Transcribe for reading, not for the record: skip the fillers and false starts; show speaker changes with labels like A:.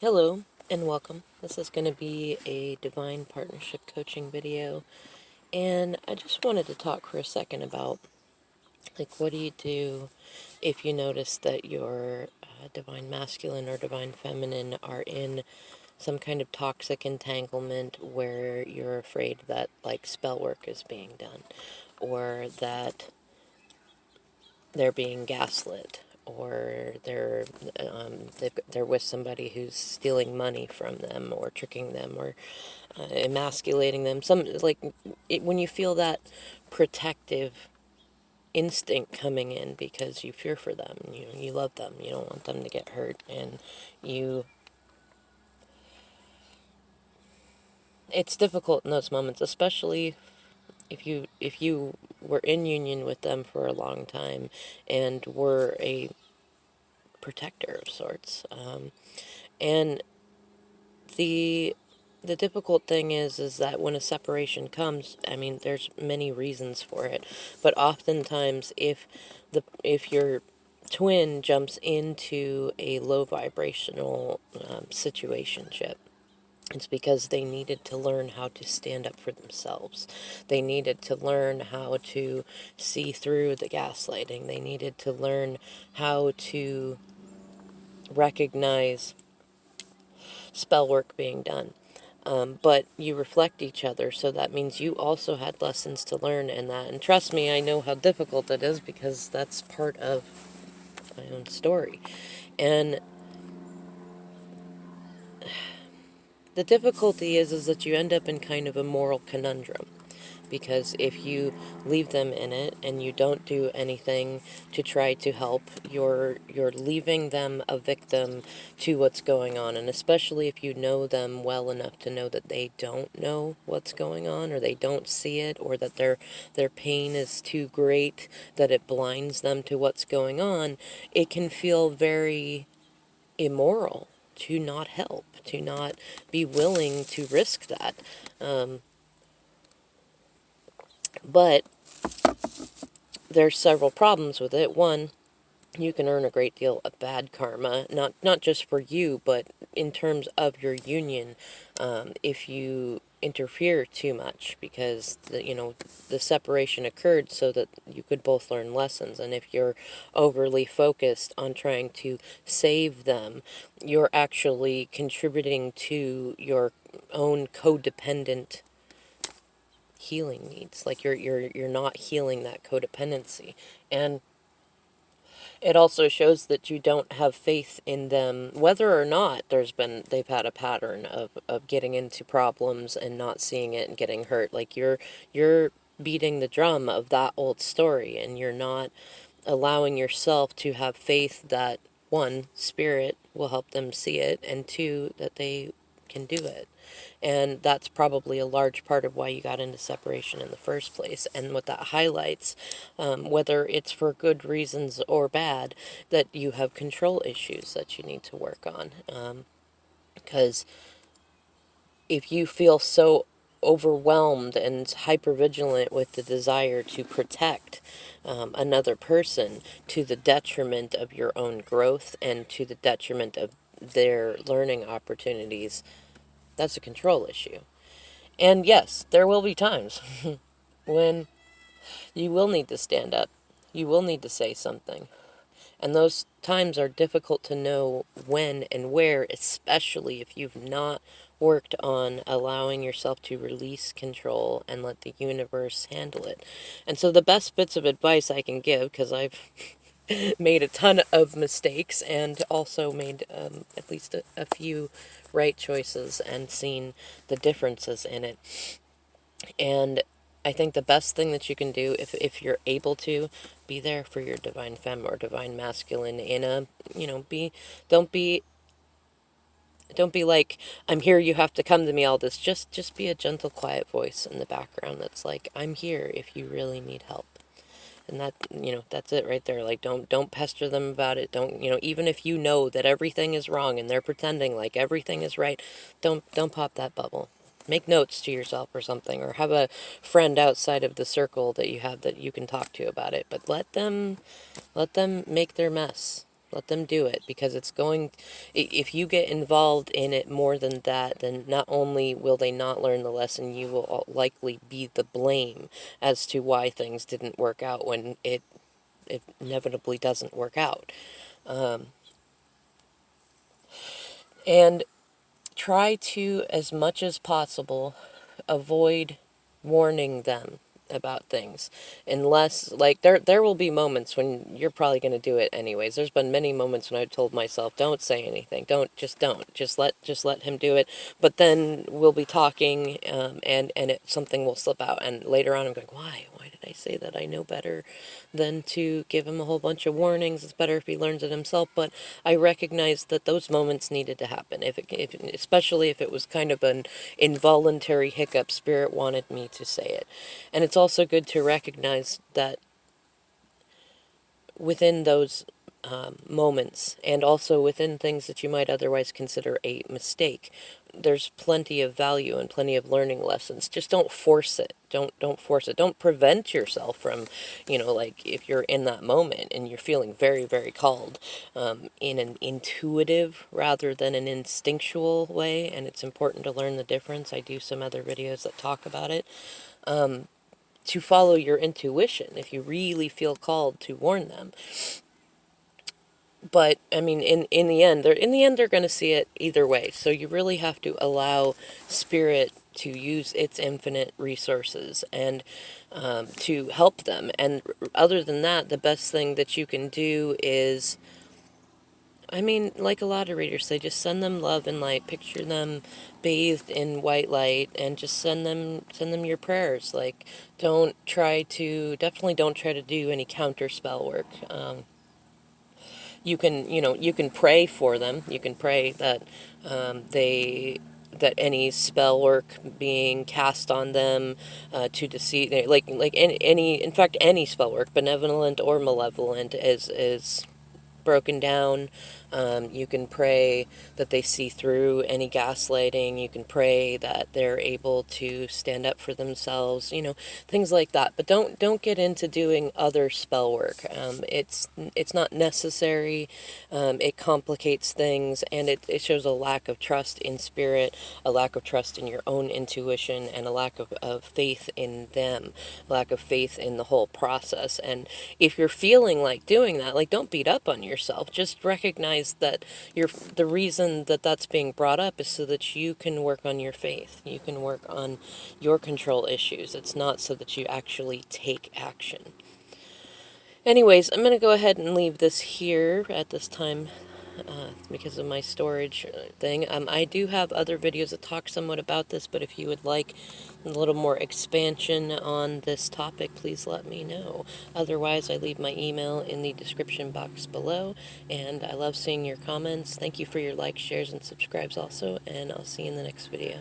A: Hello and welcome. This is going to be a divine partnership coaching video, and I just wanted to talk for a second about what do you do if you notice that your divine masculine or divine feminine are in some kind of toxic entanglement where you're afraid that spell work is being done, or that they're being gaslit, or they're with somebody who's stealing money from them or tricking them or emasculating them. When you feel that protective instinct coming in because you fear for them, you love them, you don't want them to get hurt, and you it's difficult in those moments, especially if you were in union with them for a long time and were a protector of sorts. And the the difficult thing is that when a separation comes, I mean, there's many reasons for it, but oftentimes if your twin jumps into a low vibrational situationship, it's because they needed to learn how to stand up for themselves. They needed to learn how to see through the gaslighting. They needed to learn how to recognize spell work being done. But you reflect each other, so that means you also had lessons to learn in that. And trust me, I know how difficult it is because that's part of my own story. And the difficulty is that you end up in kind of a moral conundrum. Because if you leave them in it and you don't do anything to try to help, you're leaving them a victim to what's going on. And especially if you know them well enough to know that they don't know what's going on, or they don't see it, or that their pain is too great that it blinds them to what's going on, it can feel very immoral to not help, to not be willing to risk that. But there's several problems with it. One, you can earn a great deal of bad karma, not just for you, but in terms of your union, if you interfere too much, because the separation occurred so that you could both learn lessons. And if you're overly focused on trying to save them, you're actually contributing to your own codependent healing needs. You're not healing that codependency. And it also shows that you don't have faith in them, whether or not they've had a pattern of getting into problems and not seeing it and getting hurt. You're beating the drum of that old story, and you're not allowing yourself to have faith that, one, spirit will help them see it, and two, that they can do it. And that's probably a large part of why you got into separation in the first place. And what that highlights, whether it's for good reasons or bad, that you have control issues that you need to work on. Because if you feel so overwhelmed and hypervigilant with the desire to protect another person to the detriment of your own growth and to the detriment of their learning opportunities, that's a control issue. And yes, there will be times when you will need to stand up. You will need to say something. And those times are difficult to know when and where, especially if you've not worked on allowing yourself to release control and let the universe handle it. And so the best bits of advice I can give, because I've made a ton of mistakes and also made at least a few right choices and seen the differences in it. And I think the best thing that you can do, if you're able to, be there for your divine femme or divine masculine in a, don't be, don't be like, I'm here, you have to come to me, all this. Just be a gentle, quiet voice in the background that's like, I'm here if you really need help. And that, that's it right there. Like, don't pester them about it. Don't, even if you know that everything is wrong and they're pretending like everything is right, don't pop that bubble. Make notes to yourself or something, or have a friend outside of the circle that you have that you can talk to about it. But let them make their mess. Let them do it, because it's going, if you get involved in it more than that, then not only will they not learn the lesson, you will likely be the blame as to why things didn't work out when it inevitably doesn't work out. And try to, as much as possible, avoid warning them about things, unless, like, there will be moments when you're probably going to do it anyways. There's been many moments when I've told myself, don't say anything, just let him do it. But then we'll be talking, and something will slip out, and later on I'm going, why did I say that? I know better than to give him a whole bunch of warnings. It's better if he learns it himself. But I recognize that those moments needed to happen, especially if it was kind of an involuntary hiccup. Spirit wanted me to say it. And it's also good to recognize that within those moments, and also within things that you might otherwise consider a mistake, there's plenty of value and plenty of learning lessons. Just don't force it. Don't force it. Don't prevent yourself from, like, if you're in that moment and you're feeling very, very called, in an intuitive rather than an instinctual way, and it's important to learn the difference. I do some other videos that talk about it. To follow your intuition if you really feel called to warn them. But I mean, in the end, they're going to see it either way. So you really have to allow Spirit to use its infinite resources and to help them. And other than that, the best thing that you can do is, I mean, like a lot of readers say, just send them love and light. Picture them bathed in white light, and just send them your prayers. Like, definitely don't try to do any counter spell work. You can pray for them. You can pray that that any spell work being cast on them to deceive, like any, in fact, any spell work, benevolent or malevolent, is broken down. You can pray that they see through any gaslighting. You can pray that they're able to stand up for themselves, things like that. But don't get into doing other spell work. It's not necessary. It complicates things, and it shows a lack of trust in Spirit, a lack of trust in your own intuition, and a lack of faith in them, lack of faith in the whole process. And if you're feeling like doing that, like, don't beat up on yourself. Just recognize that the reason that that's being brought up is so that you can work on your faith. You can work on your control issues. It's not so that you actually take action. Anyways, I'm going to go ahead and leave this here at this time because of my storage thing. I do have other videos that talk somewhat about this, but if you would like a little more expansion on this topic, please let me know. Otherwise, I leave my email in the description box below, and I love seeing your comments. Thank you for your likes, shares, and subscribes also, and I'll see you in the next video.